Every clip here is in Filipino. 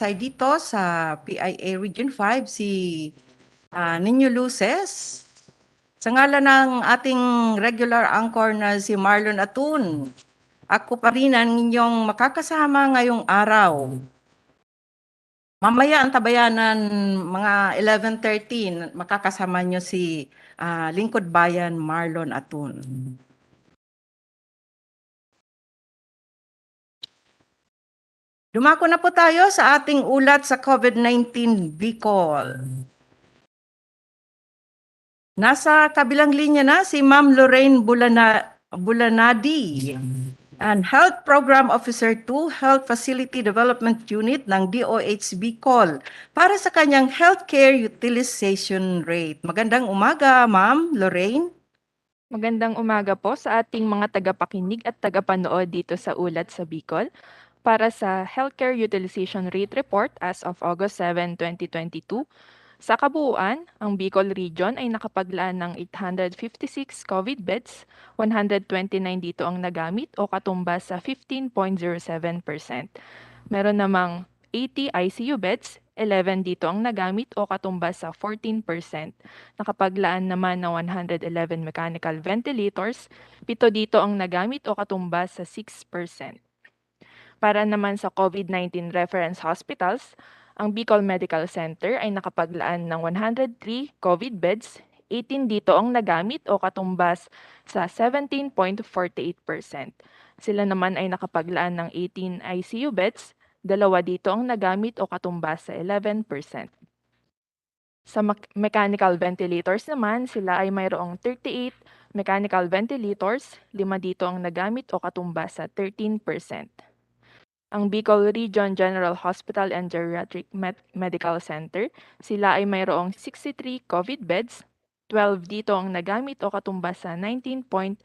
Say dito sa PIA Region 5 si Nino Luces. Sa ngalan ng ating regular anchor na si Marlon Atun, ako pa rin ang inyong makakasama ngayong araw. Mamaya ang tabayanan mga 11:13 makakasama nyo si Lingkod Bayan Marlon Atun. Dumako na po tayo sa ating ulat sa COVID-19 Bicol. Nasa kabilang linya na si Ma'am Lorraine Bulanadi, and Health Program Officer 2, Health Facility Development Unit ng DOH Bicol para sa kanyang healthcare utilization rate. Magandang umaga, Ma'am Lorraine. Magandang umaga po sa ating mga tagapakinig at tagapanood dito sa Ulat sa Bicol para sa Healthcare Utilization Rate Report as of August 7, 2022. Sa kabuuan, ang Bicol Region ay nakapaglaan ng 856 COVID beds, 129 dito ang nagamit o katumbas sa 15.07%. Meron namang 80 ICU beds, 11 dito ang nagamit o katumbas sa 14%. Nakapaglaan naman ng 111 mechanical ventilators, 7 dito ang nagamit o katumbas sa 6%. Para naman sa COVID-19 reference hospitals, ang Bicol Medical Center ay nakapaglaan ng 103 COVID beds, 18 dito ang nagamit o katumbas sa 17.48%. Sila naman ay nakapaglaan ng 18 ICU beds, 2 dito ang nagamit o katumbas sa 11%. Sa mechanical ventilators naman, sila ay mayroong 38 mechanical ventilators, 5 dito ang nagamit o katumbas sa 13%. Ang Bicol Region General Hospital and Geriatric Medical Center, sila ay mayroong 63 COVID beds, 12 dito ang nagamit o katumbas sa 19.05%.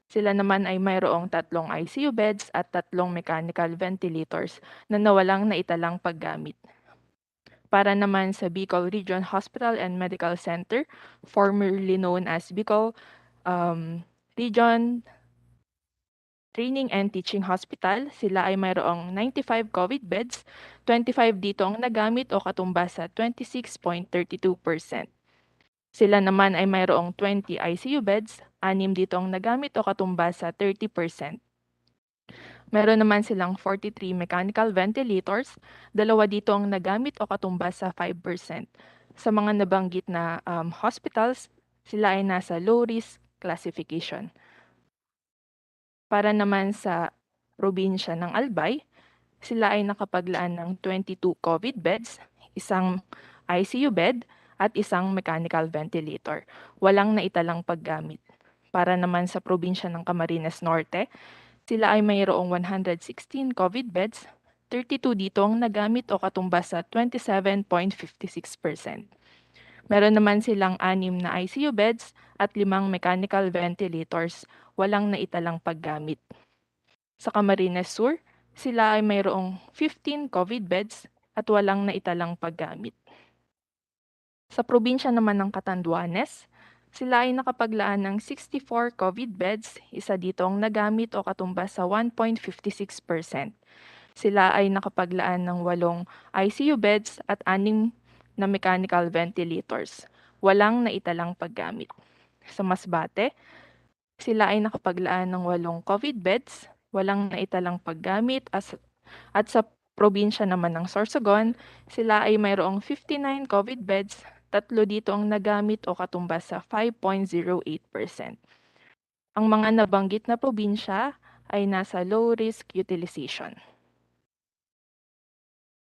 Sila naman ay mayroong 3 ICU beds at 3 mechanical ventilators na nawalang naitalang paggamit. Para naman sa Bicol Region Hospital and Medical Center, formerly known as Bicol Region Training and Teaching Hospital, sila ay mayroong 95 COVID beds, 25 dito ang nagamit o katumbas sa 26.32%. Sila naman ay mayroong 20 ICU beds, 6 dito ang nagamit o katumbas sa 30%. Meron naman silang 43 mechanical ventilators, 2 dito ang nagamit o katumbas sa 5%. Sa mga nabanggit na hospitals, sila ay nasa low risk classification. Para naman sa probinsya ng Albay, sila ay nakapaglaan ng 22 COVID beds, 1 ICU bed, at 1 mechanical ventilator. Walang naitalang paggamit. Para naman sa probinsya ng Camarines Norte, sila ay mayroong 116 COVID beds, 32 dito ang nagamit o katumbas sa 27.56%. Meron naman silang 6 na ICU beds at 5 mechanical ventilators, walang naitalang paggamit. Sa Camarines Sur, sila ay mayroong 15 COVID beds at walang naitalang paggamit. Sa probinsya naman ng Catanduanes, sila ay nakapaglaan ng 64 COVID beds, 1 dito ang nagamit o katumbas sa 1.56%. Sila ay nakapaglaan ng 8 ICU beds at 6 na mechanical ventilators. Walang naitalang paggamit. Sa Masbate, sila ay nakapaglaan ng 8 COVID beds, walang naitalang paggamit at sa probinsya naman ng Sorsogon, sila ay mayroong 59 COVID beds, 3 dito ang nagamit o katumbas sa 5.08%. Ang mga nabanggit na probinsya ay nasa low risk utilization.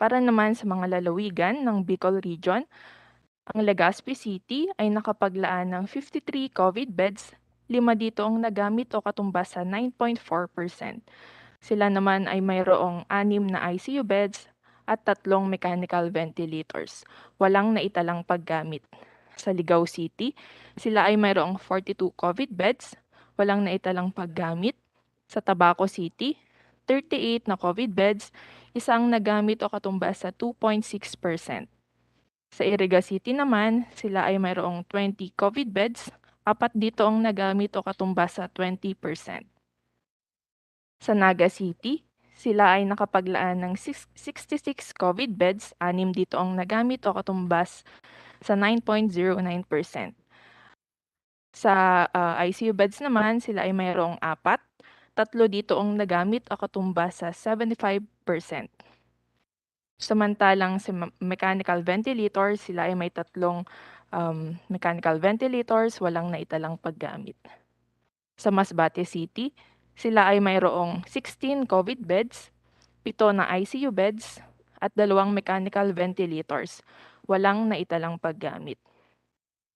Para naman sa mga lalawigan ng Bicol Region, ang Legazpi City ay nakapaglaan ng 53 COVID beds, 5 dito ang nagamit o katumbas sa 9.4%. Sila naman ay mayroong 6 na ICU beds at 3 mechanical ventilators. Walang naitalang paggamit. Sa Ligao City, sila ay mayroong 42 COVID beds, walang naitalang paggamit. Sa Tabaco City, 38 na COVID beds, 1 nagamit o katumbas sa 2.6%. Sa Iriga City naman, sila ay mayroong 20 COVID beds, 4 dito ang nagamit o katumbas sa 20%. Sa Naga City, sila ay nakapaglaan ng 66 COVID beds, 6 dito ang nagamit o katumbas sa 9.09%. Sa ICU beds naman, sila ay mayroong 4, 3 dito ang nagamit o katumbas sa 75%. Samantalang sa mechanical ventilators, sila ay may 3 mechanical ventilators, walang naitalang paggamit. Sa Masbate City, sila ay mayroong 16 COVID beds, 7 na ICU beds, at 2 mechanical ventilators, walang naitalang paggamit.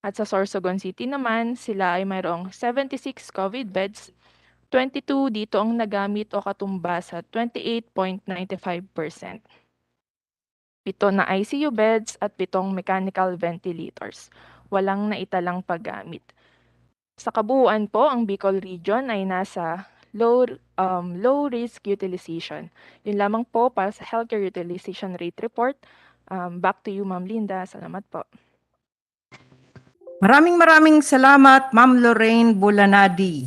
At sa Sorsogon City naman, sila ay mayroong 76 COVID beds, 22 dito ang nagamit o katumbas sa 28.95%. 7 na ICU beds at 7 mechanical ventilators, walang naitalang paggamit. Sa kabuuan po, ang Bicol Region ay nasa low risk utilization. Yun lamang po para sa healthcare utilization rate report. Back to you, Ma'am Linda. Salamat po. Maraming salamat, Ma'am Lorraine Bulanadi,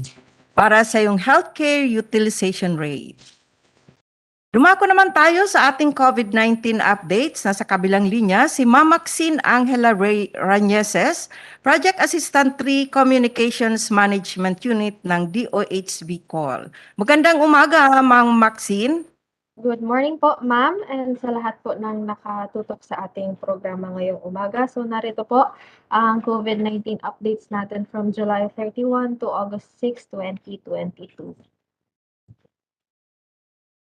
para sa iyong healthcare utilization rate. Dumako naman tayo sa ating COVID-19 updates. Nasa kabilang linya si Ma'am Maxine Angela Ray Rañeses, Project Assistant 3 Communications Management Unit ng DOH Bicol. Magandang umaga, Ma'am Maxine. Good morning po, ma'am, and sa lahat po ng nakatutok sa ating programa ngayong umaga. So narito po ang COVID-19 updates natin from July 31 to August 6, 2022.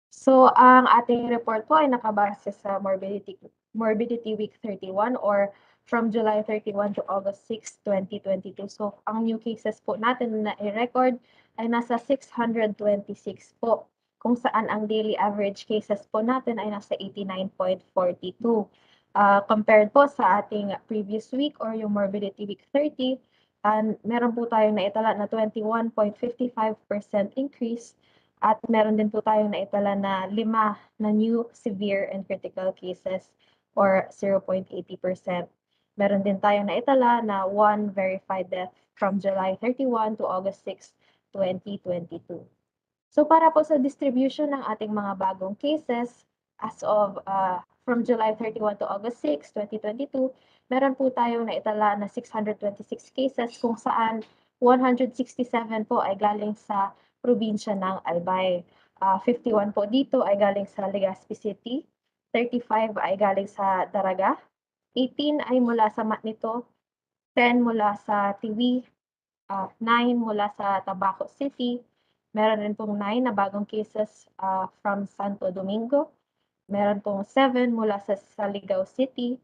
So ang ating report po ay nakabase sa Morbidity Week 31 or from July 31 to August 6, 2022. So ang new cases po natin na i-record ay nasa 626 po, kung saan ang daily average cases po natin ay nasa 89.42. Compared po sa ating previous week or yung Morbidity Week 30, meron po tayong naitala na 21.55% increase. At meron din po tayong naitala na 5 na new severe and critical cases or 0.80%. Meron din tayong naitala na 1 verified death from July 31 to August 6, 2022. So para po sa distribution ng ating mga bagong cases as of from July 31 to August 6, 2022, meron po tayong naitala na 626 cases kung saan 167 po ay galing sa probinsya ng Albay. 51 po dito ay galing sa Legazpi City, 35 ay galing sa Daraga, 18 ay mula sa Matnito, 10 mula sa Tiwi, 9 mula sa Tabaco City, meron rin pong 9 na bagong cases from Santo Domingo, meron pong 7 mula sa Surigao City,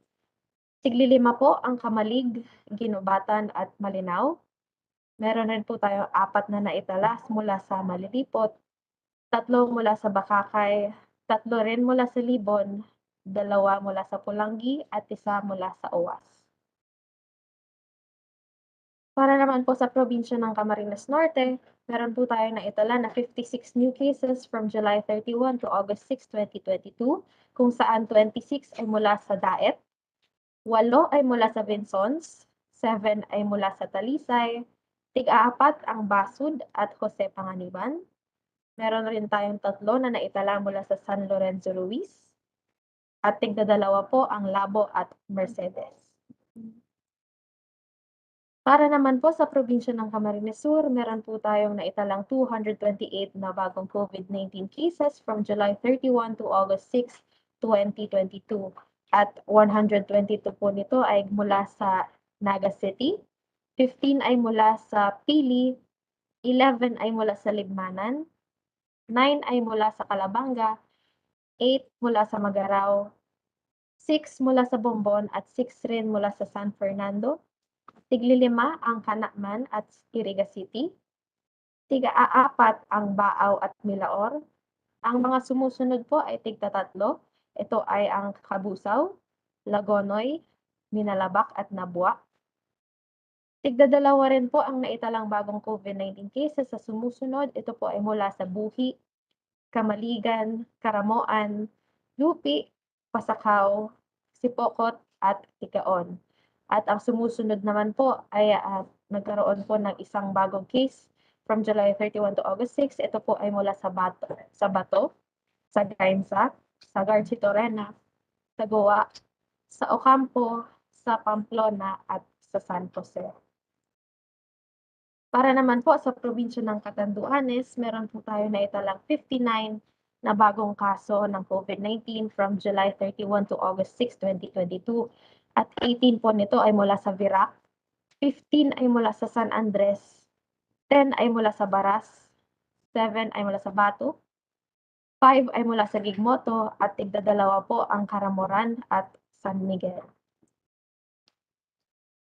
5 po ang Kamalig, Ginubatan at Malinaw. Meron rin po tayo 4 na naitala mula sa Malilipot, 3 mula sa Bakakay, 3 rin mula sa Libon, 2 mula sa Pulangi at 1 mula sa Owas. Para naman po sa probinsya ng Camarines Norte, meron po tayo naitala na 56 new cases from July 31 to August 6, 2022, kung saan 26 ay mula sa Daet, 8 ay mula sa Vinsons, 7 ay mula sa Talisay, 4 ang Basud at Jose Panganiban. Meron rin tayong 3 na naitala mula sa San Lorenzo Ruiz. At 2 po ang Labo at Mercedes. Para naman po sa probinsya ng Camarines Sur, meron po tayong naitalang 228 na bagong COVID-19 cases from July 31 to August 6, 2022. At 122 po nito ay mula sa Naga City, 15 ay mula sa Pili, 11 ay mula sa Libmanan, 9 ay mula sa Calabanga, 8 mula sa Magarao, 6 mula sa Bombon at 6 rin mula sa San Fernando, 5 ang Canacman at Iriga City, 4 ang Baaw at Milaor. Ang mga sumusunod po ay 3. Ito ay ang Kabusaw, Lagonoy, Minalabak at Nabua. 2 rin po ang naitalang bagong COVID-19 cases sa sumusunod. Ito po ay mula sa Buhi, Kamaligan, Karamoan, Lupi, Pasakaw, Sipokot at Tikaon. At ang sumusunod naman po ay nagkaroon po ng isang bagong case from July 31 to August 6. Ito po ay mula sa Bato. sa Gainza, sa Garchitorena, sa Goa, sa Ocampo, sa Pamplona at sa San Jose. Para naman po sa probinsya ng Catanduanes, meron po tayo na italang 59 na bagong kaso ng COVID-19 from July 31 to August 6, 2022. At 18 po nito ay mula sa Virac, 15 ay mula sa San Andres, 10 ay mula sa Baras, 7 ay mula sa Batu, 5 ay mula sa Gigmoto at tigdadalawa po ang Caramoran at San Miguel.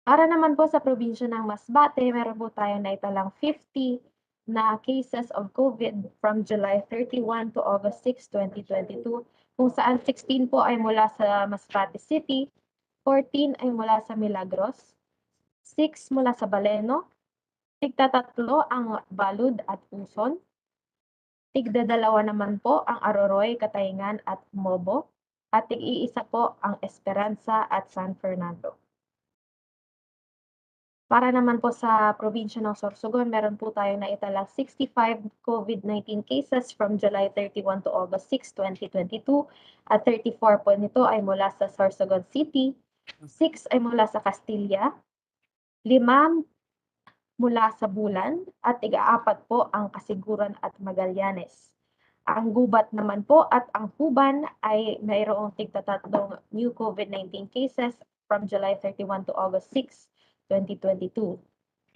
Para naman po sa probinsya ng Masbate, meron po tayo na italang 50 na cases of COVID from July 31 to August 6, 2022, kung saan 16 po ay mula sa Masbate City, 14 ay mula sa Milagros, 6 mula sa Baleno, tigtatatlo ang Balud at Puson, tigdadalawa naman po ang Aroroy, Katayngan at Mobo, at tig-iisa po ang Esperanza at San Fernando. Para naman po sa probinsya ng Sorsogon, meron po tayo na italang 65 COVID-19 cases from July 31 to August 6, 2022. At 34 po nito ay mula sa Sorsogon City, 6 ay mula sa Castilla, 5 mula sa Bulan, at 4 po ang Kasiguran at Magallanes. Ang Gubat naman po at ang Huban ay mayroong tigtatatlong new COVID-19 cases from July 31 to August 6, 2022.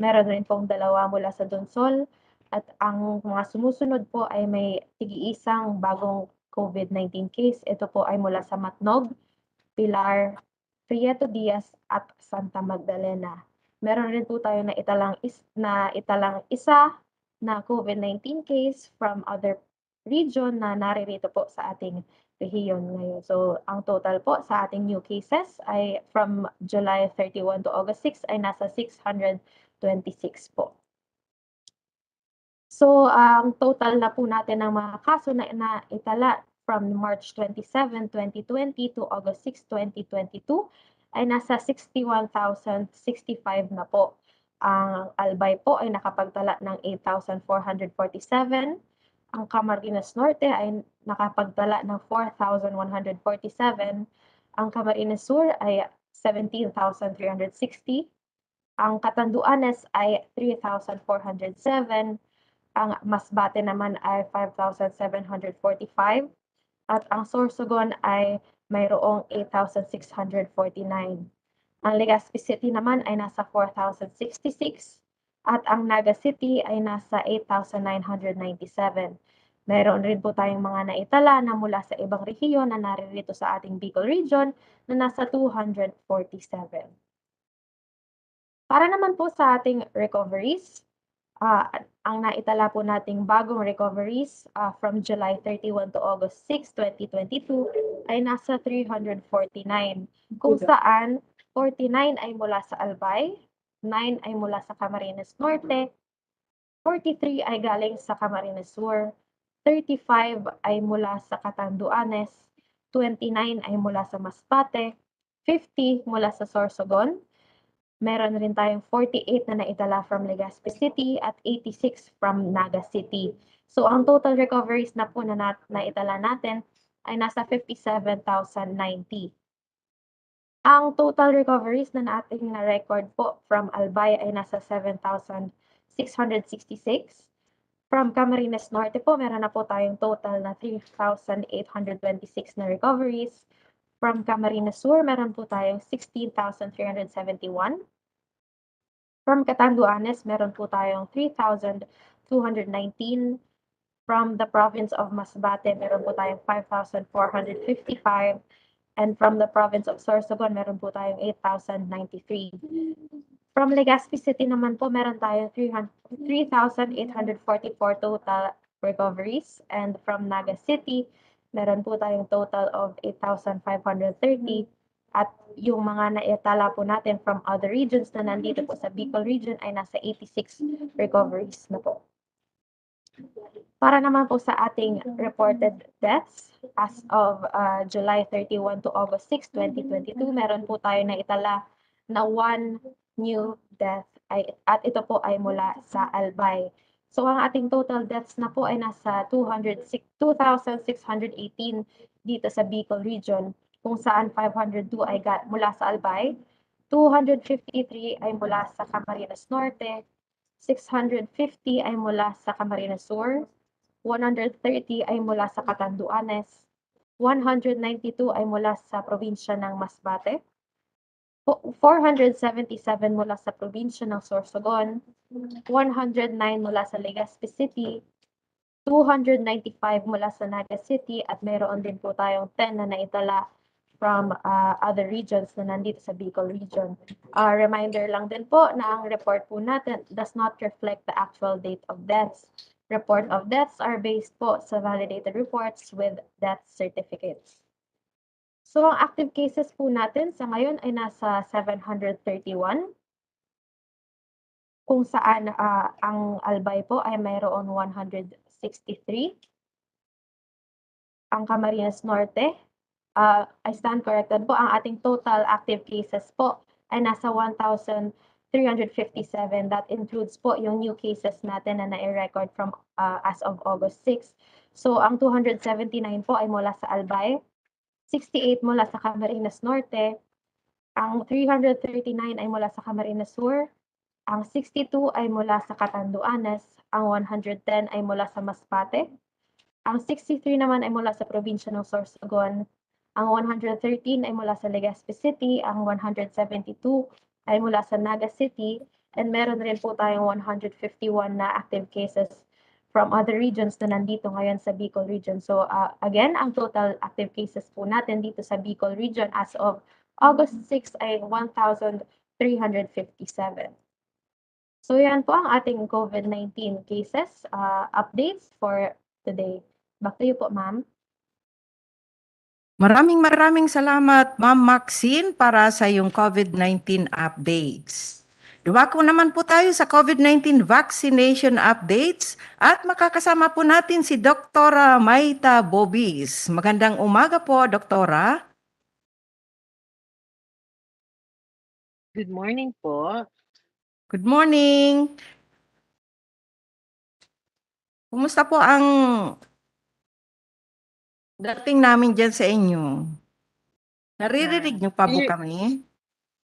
Meron rin pong 2 mula sa Donsol at ang mga sumusunod po ay may tig-iisang bagong COVID-19 case. Ito po ay mula sa Matnog, Pilar, Prieto Diaz at Santa Magdalena. Meron rin po tayo na italang isa na COVID-19 case from other region na naririto po sa ating rehiyon ngayon. So, ang total po sa ating new cases ay from July 31 to August 6 ay nasa 626 po. So, ang total na po natin ng mga kaso na itala from March 27, 2020 to August 6, 2022 ay nasa 61,065 na po. Ang Albay po ay nakapagtala ng 8,447. Ang Camarines Norte ay nakapagtala ng 4,147. Ang Camarines Sur ay 17,360. Ang Catanduanes ay 3,407. Ang Masbate naman ay 5,745. At ang Sorsogon ay mayroong 8,649. Ang Legazpi City naman ay nasa 4,066. At ang Naga City ay nasa 8,997. Mayroon rin po tayong mga naitala na mula sa ibang rehiyon na naririto sa ating Bicol Region na nasa 247. Para naman po sa ating recoveries, ang naitala po nating bagong recoveries from July 31 to August 6, 2022 ay nasa 349, kung saan 49 ay mula sa Albay, 9 ay mula sa Camarines Norte, 43 ay galing sa Camarines Sur, 35 ay mula sa Catanduanes, 29 ay mula sa Masbate, 50 mula sa Sorsogon. Meron rin tayong 48 na naitala from Legazpi City at 86 from Naga City. So, ang total recoveries na po na naitala natin ay nasa 57,090. Ang total recoveries na nating na-record po from Albay ay nasa 7,666. From Camarines Norte po, meron na po tayong total na 3,826 na recoveries. From Camarines Sur, meron po tayong 16,371. From Catanduanes, meron po tayong 3,219. From the province of Masbate, meron po tayong 5,455. And from the province of Sorsogon, meron po tayong 8,093. From Legazpi City naman po, meron tayong 3,844 total recoveries. And from Naga City, meron po tayong total of 8,530. At yung mga naitala po natin from other regions na nandito po sa Bicol region ay nasa 86 recoveries na po. Para naman po sa ating reported deaths as of July 31 to August 6, 2022, meron po tayo na itala na 1 new death at ito po ay mula sa Albay. So ang ating total deaths na po ay nasa 2,618 dito sa Bicol region, kung saan 502 ay mula sa Albay, 253 ay mula sa Camarines Norte, 650 ay mula sa Camarines Sur, 130 ay mula sa Catanduanes, 192 ay mula sa probinsya ng Masbate, 477 mula sa probinsya ng Sorsogon, 109 mula sa Legazpi City, 295 mula sa Naga City, at mayroon din po tayong 10 na naitala from other regions na nandito sa Bicol region. Reminder lang din po na ang report po natin does not reflect the actual date of deaths. Report of deaths are based po sa validated reports with death certificates. So ang active cases po natin sa ngayon ay nasa 731, kung saan ang Albay po ay mayroon 163. Ang Camarines Norte, I stand corrected po, ang ating total active cases po ay nasa 1,357. That includes po yung new cases natin na nai-record from as of August 6. So ang 279 po ay mula sa Albay, 68 mula sa Camarines Norte, ang 339 ay mula sa Camarines Sur, ang 62 ay mula sa Catanduanes, ang 110 ay mula sa Masbate, ang 63 naman ay mula sa probinsya ng Sorsogon, ang 113 ay mula sa Legazpi City, ang 172 ay mula sa Naga City, and meron rin po tayong 151 na active cases from other regions na nandito ngayon sa Bicol region. So again, ang total active cases po natin dito sa Bicol region as of August 6 ay 1,357. So yan po ang ating COVID-19 cases updates for today. Back to you po, ma'am. Maraming salamat, Ma'am Maxine, para sa iyong COVID-19 updates. Dumako naman po tayo sa COVID-19 vaccination updates at makakasama po natin si Dr. Maita Bobis. Magandang umaga po, Doktora. Good morning po. Good morning. Kumusta po ang dating namin dyan sa inyo? Naririnig niyo pa po Clear. kami?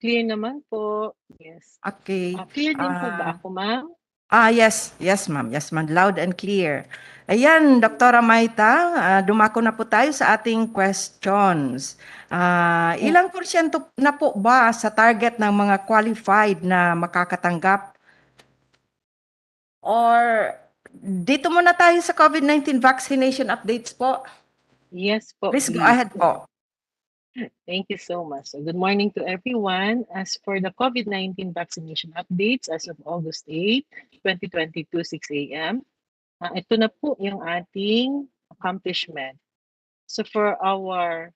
Clear naman po. Yes. Okay. Clear din po ba ako, ma'am? Yes, ma'am. Yes, ma'am. Loud and clear. Ayan, Doktora Maita, dumako na po tayo sa ating questions. Ilang porsyento na po ba sa target ng mga qualified na makakatanggap? Or dito muna tayo sa COVID-19 vaccination updates po. Yes po. Please go ahead po. Thank you so much. So, good morning to everyone. As for the COVID-19 vaccination updates as of August 8, 2022, 6 a.m., ito na po yung ating accomplishment. So for our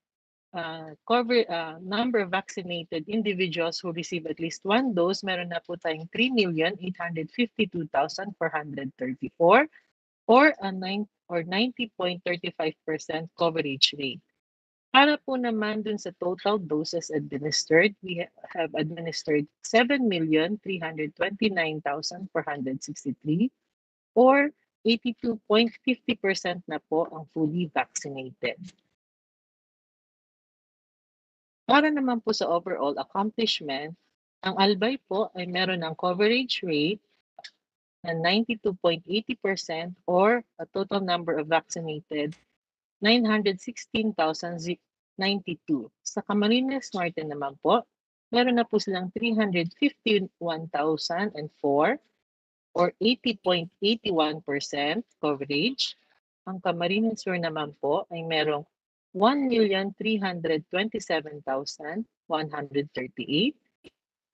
number of vaccinated individuals who receive at least one dose, meron na po tayong 3,852,434 or a 90.35% coverage rate. Para po naman dun sa total doses administered, we have administered 7,329,463 or 82.50% na po ang fully vaccinated. Para naman po sa overall accomplishment, ang Albay po ay meron ng coverage rate na 92.80% or a total number of vaccinated 916,092. Sa Camarines Norte naman po, meron na po silang 351,004 or 80.81% coverage. Ang Camarines Sur naman po ay merong 1,327,138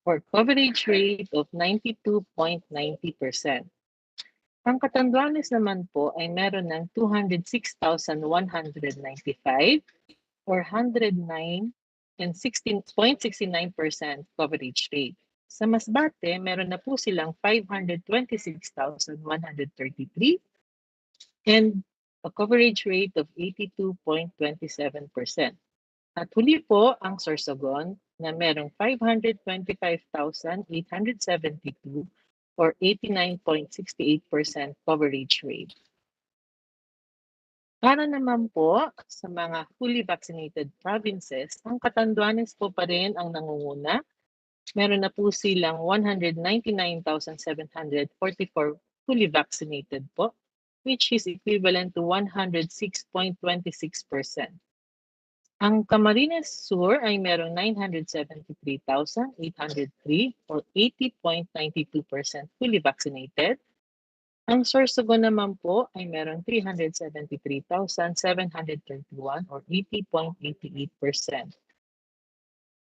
or coverage rate of 92.90%. Ang Catanduanes naman po ay meron ng 206,195 or 109.69% coverage rate. Sa Masbate, meron na po silang 526,133 and a coverage rate of 82.27%. At huli po ang Sorsogon na merong 525,872 or 89.68% coverage rate. Para naman po sa mga fully vaccinated provinces, ang Catanduanes po pa rin ang nangunguna. Meron na po silang 199,744 fully vaccinated po, which is equivalent to 106.26%. Ang Camarines Sur ay merong 973,803 or 80.92% fully vaccinated. Ang Sorsogon naman po ay meron 373,731 or 80.88%.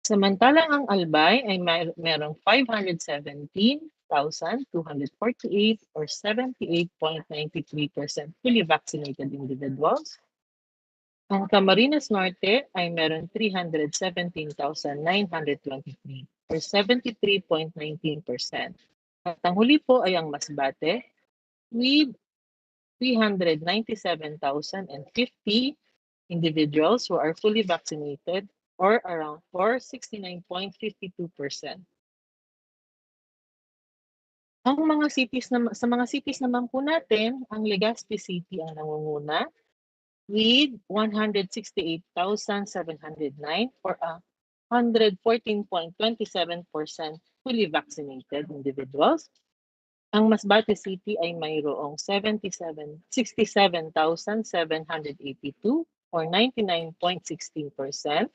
Samantalang ang Albay ay merong 517,248 or 78.93% fully vaccinated individuals. Ang Camarines Norte ay meron 317,923 or 73.19%. At ang huli po ay ang Masbate with 397,050 individuals who are fully vaccinated or around 69.52%. Ang mga cities sa mga cities naman po natin, ang Legazpi City ang nangunguna with 168,709 or 114.27% fully vaccinated individuals. Ang Masbate City ay mayroong 67,782 or 99.16%.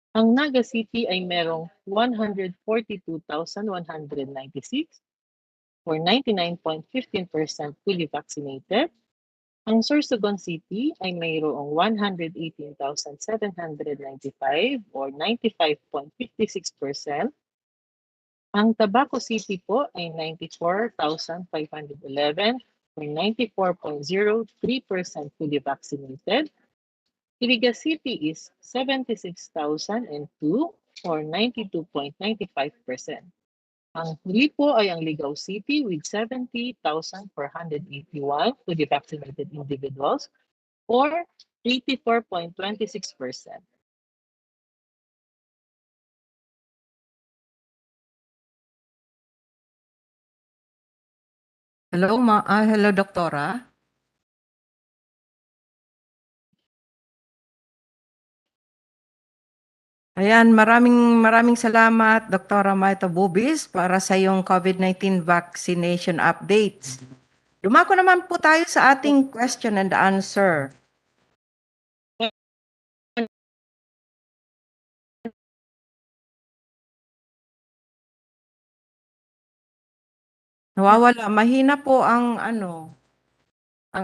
Ang Naga City ay merong 142,196 or 99.15% fully vaccinated. Ang Sorsogon City ay mayroong 118,795 or 95.56%. Ang Tabaco City po ay 94,511 or 94.03% fully vaccinated. Iriga City is 76,002 or 92.95%. Ang huli po ay ang Ligao City with 70,481 fully vaccinated individuals or 84.26%. Hello, Doktora. Ayan, maraming salamat, Doktora Maita Bubis, para sa iyong COVID-19 vaccination updates. Dumako naman po tayo sa ating question and answer. Nawawala, mahina po ang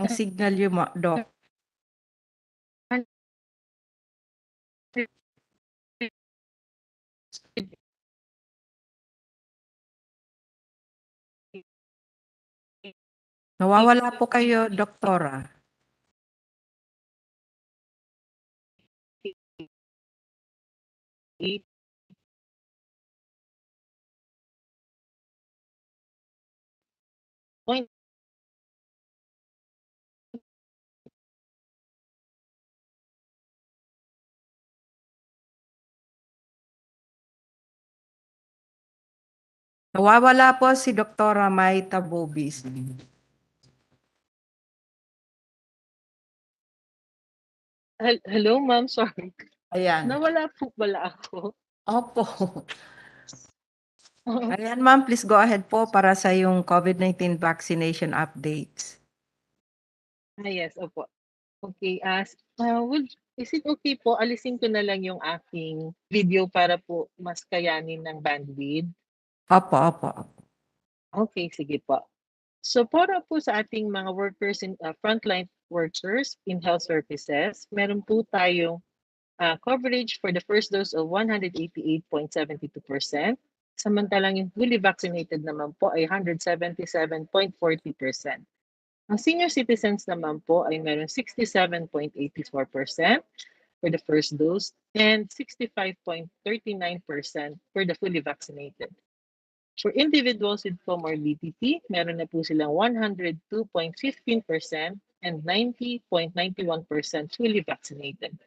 signal niyo, Doc. Nawawala po kayo, Doktora. Point. Nawawala po si Doktora Maita Bubis. Hello, ma'am. Sorry. Ayan. Nawala po pala ako. Opo. Ayan, ma'am, please go ahead po para sa yung COVID-19 vaccination updates. Yes, opo. Okay, is it okay po, alisin ko na lang yung aking video para po mas kayanin ng bandwidth? Opo. Okay, sige po. So para po sa ating mga workers in frontline workers in health services, meron po tayong coverage for the first dose of 188.72%. Samantalang yung fully vaccinated naman po ay 177.40%. Ang senior citizens naman po ay meron 67.84% for the first dose and 65.39% for the fully vaccinated. For individuals with comorbidity, meron na po silang 102.15% and 90.91% fully vaccinated.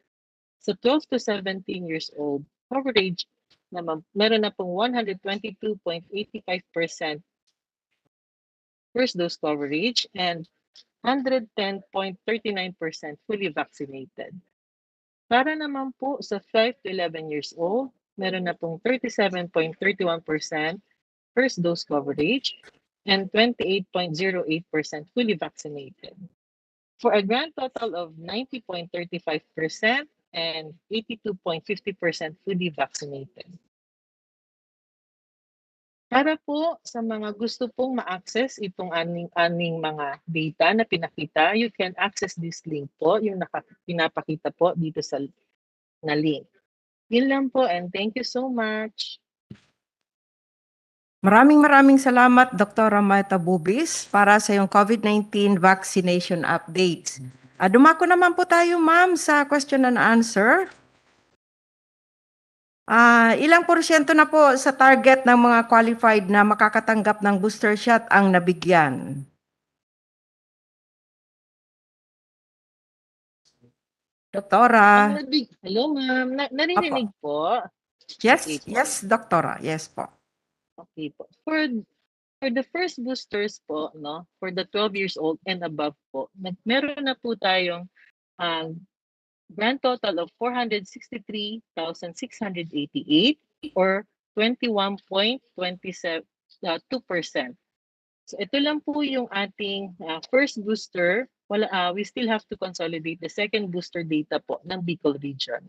So 12 to 17 years old, coverage naman, meron na pong 122.85% first dose coverage and 110.39% fully vaccinated. Para naman po sa 5 to 11 years old, meron na pong 37.31% first dose coverage and 28.08% fully vaccinated, for a grand total of 90.35% and 82.50% fully vaccinated. Para po sa mga gusto pong ma-access itong aning mga data na pinakita, you can access this link po, yung pinapakita po dito sa na link. Yun lang po, and thank you so much. Maraming salamat, Dr. Maita Bubis, para sa iyong COVID-19 vaccination updates. Dumako naman po tayo, ma'am, sa question and answer. Ilang porsyento na po sa target ng mga qualified na makakatanggap ng booster shot ang nabigyan? Doktora. Hello, ma'am. Narinig po? Yes, Okay po. yes, Doktora. Yes po. Okay po. For the first boosters po, no, for the 12 years old and above po, meron na po tayong grand total of 463,688 or 21.2%. So ito lang po yung ating first booster. We still have to consolidate the second booster data po ng Bicol region.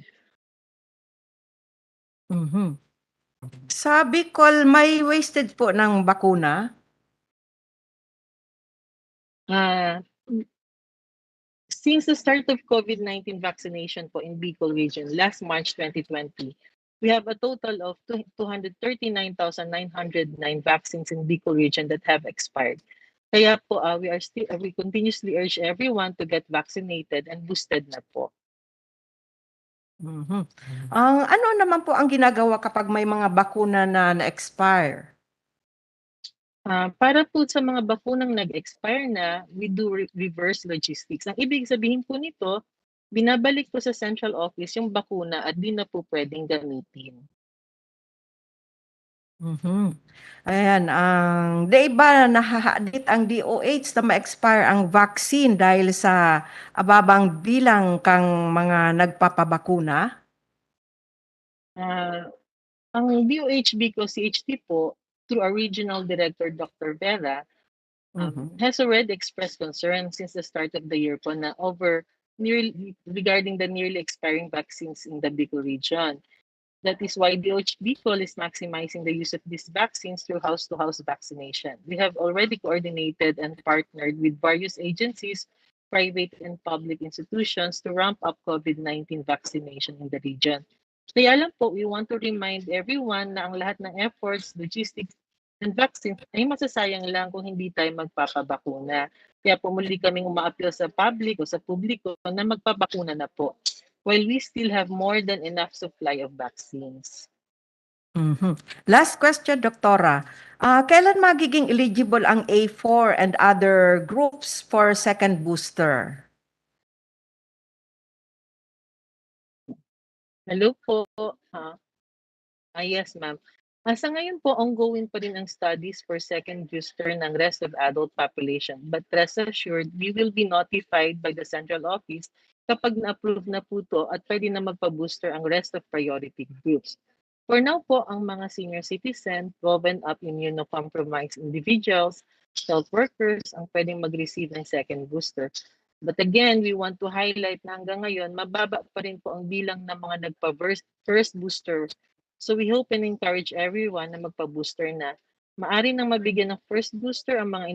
Mhm. Sa Bicol, may wastage po ng bakuna? Since the start of COVID-19 vaccination po in Bicol region last March 2020, we have a total of 239,909 vaccines in Bicol region that have expired. Kaya po we continuously urge everyone to get vaccinated and boosted na po. Mhm. Ano naman po ang ginagawa kapag may mga bakuna na na-expire? Para po sa mga bakunang nag-expire na, we do reverse logistics. Ang ibig sabihin po nito, binabalik po sa central office yung bakuna at di na po pwedeng gamitin. Mhm. Ayan, di ba nahahalit ang DOH na ma-expire ang vaccine dahil sa ababang bilang kang mga nagpapabakuna? Ang DOH Bicol CHT po, through our regional director, Dr. Vera, has already expressed concern since the start of the year po na regarding the nearly expiring vaccines in the Bicol region. That is why DOH Bicol is maximizing the use of these vaccines through house-to-house vaccination. We have already coordinated and partnered with various agencies, private and public institutions to ramp up COVID-19 vaccination in the region. Kaya lang po, we want to remind everyone na ang lahat ng efforts, logistics, and vaccines ay masasayang lang kung hindi tayo magpapabakuna. Kaya po muli kaming umaapil sa public o sa publiko na magpabakuna na po, while we still have more than enough supply of vaccines. Last question, Doktora. Kailan magiging eligible ang A4 and other groups for second booster? Hello po. Yes, ma'am. Sa ngayon po, ongoing pa rin ang studies for second booster ng rest of adult population. But rest assured, we will be notified by the central office kapag na-approve na po to at pwede na magpa-booster ang rest of priority groups. For now po, ang mga senior citizen, proven up immunocompromised individuals, health workers ang pwedeng mag-receive ng second booster. But again, we want to highlight na hanggang ngayon, mababa pa rin po ang bilang ng mga nagpa-first booster. So we hope and encourage everyone na magpa-booster na. Maari nang mabigyan ng first booster ang mga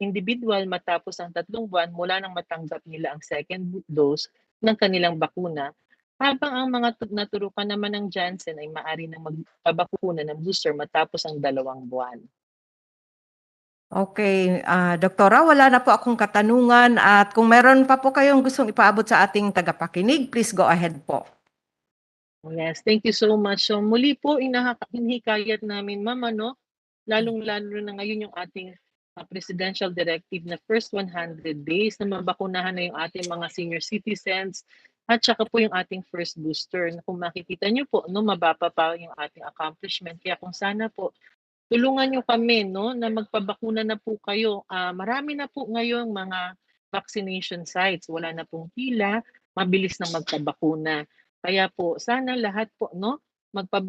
individual matapos ang 3 buwan mula nang matanggap nila ang second dose ng kanilang bakuna, habang ang mga naturukan naman ng Janssen ay maari nang magpabakuna ng booster matapos ang 2 buwan. Okay, Doktora, wala na po akong katanungan at kung meron pa po kayong gustong ipaabot sa ating tagapakinig, please go ahead po. Yes, thank you so much. So muli po, hinihikayat namin, ma'am, lalong-lalo na ngayon yung ating presidential directive na first 100 days na mabakunahan na yung ating mga senior citizens at saka po yung ating first booster. Na kung makikita nyo po, mababa pa yung ating accomplishment. Kaya kung sana po, tulungan nyo kami, no, na magpabakuna na po kayo. Marami na po ngayong mga vaccination sites. Wala na pong pila, mabilis na magpabakuna. Kaya po, sana lahat po, no,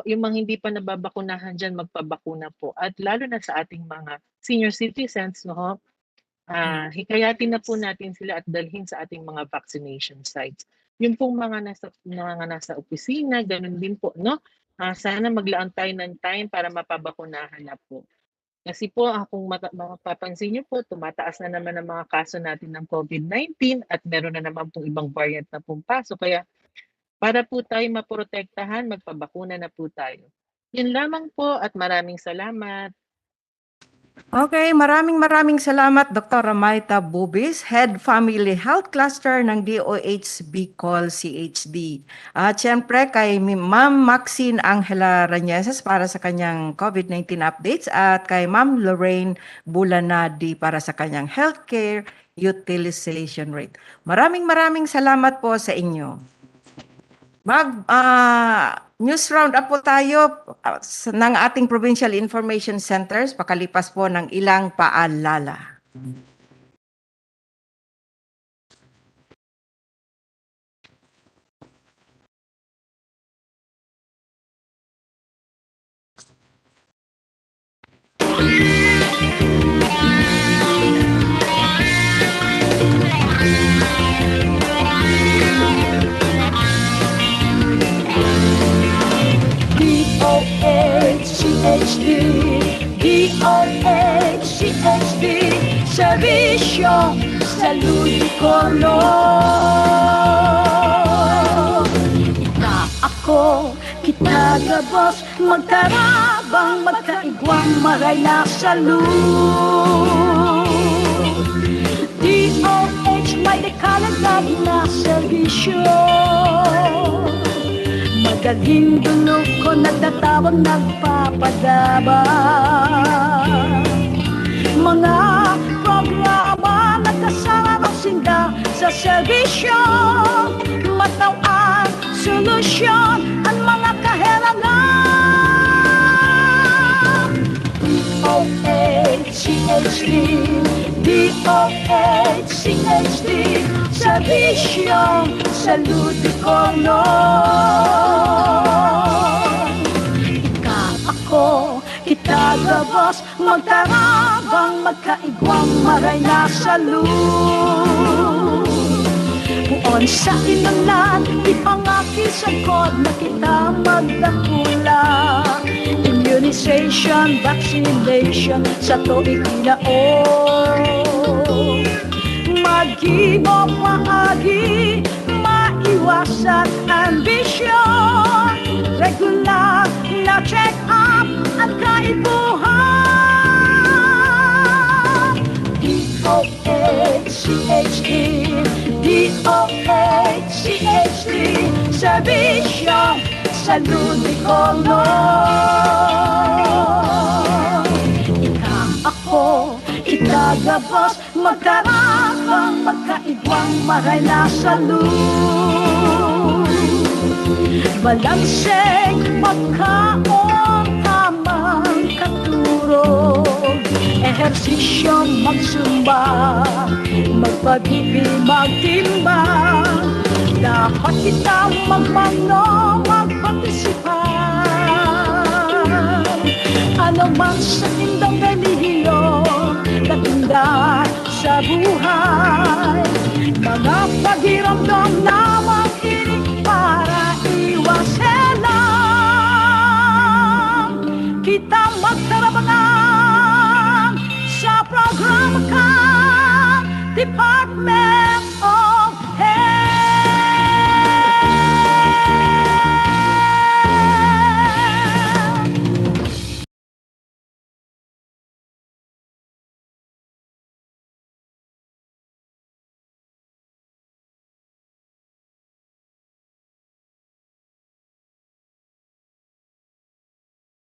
yung mga hindi pa nababakunahan dyan, magpabakuna po. At lalo na sa ating mga senior citizens, no, hikayatin na po natin sila at dalhin sa ating mga vaccination sites. Yung pong mga nasa opisina, ganun din po, no? Sana maglaan tayo ng time para mapabakunahan na po. Kasi po, kung mapapansin niyo po, tumataas na naman ang mga kaso natin ng COVID-19 at meron na naman pong ibang variant na pumpasok. Kaya para po tayo maprotektahan, magpabakuna na po tayo. Yun lamang po at maraming salamat. Okay, maraming salamat Dr. Maita Bubis, Head Family Health Cluster ng DOH Bicol CHD. At syempre kay Ma'am Maxine Angela Rañeses para sa kanyang COVID-19 updates at kay Ma'am Lorraine Bulanadi para sa kanyang healthcare utilization rate. Maraming salamat po sa inyo. News roundup po tayo ng ating Provincial Information Centers pakalipas po ng ilang paalala. DOH-CHD, Serbisyo Salud-Kono. Ika ako, kita gabos, magtarabang, magkaigwang, maray na salud. DOH may dekalag na serbisyo. Magaling dulog ko nagtatawag nagpapadabang. Mga programa nagkasarang sinda sa serbisyo. Matawang solusyon ang mga kahirangan. DOH-CHD, DOH-CHD, Serbisyong Salud-Kono. Ika ako, kita gabos, magtarabang, magkaigwang, maray na salud. Buon sa inanan, ipangakisang kod na kita magdakula. Immunization, vaccination, sa tuig tinaon. Mag-inom maagi, maiwasan ambisyon. Regular na check-up at kaibuhan. DOH-CHD, DOH-CHD, Serbisyo Salud-Kono. Ika ako, kita gabos, magkarabang, magkaigwang, maray na salud. Balanseng pagkaon, tamang katurog, ehersisyo magsumba, magpag-ibig, magtimbang. Dapat kita magmano, magpartisipan. Ano man sa tindang relihiyon, katinda sa buhay. Mga pagiramdam na makinig para iwasan. Kita magtarabangan sa programa ka, Department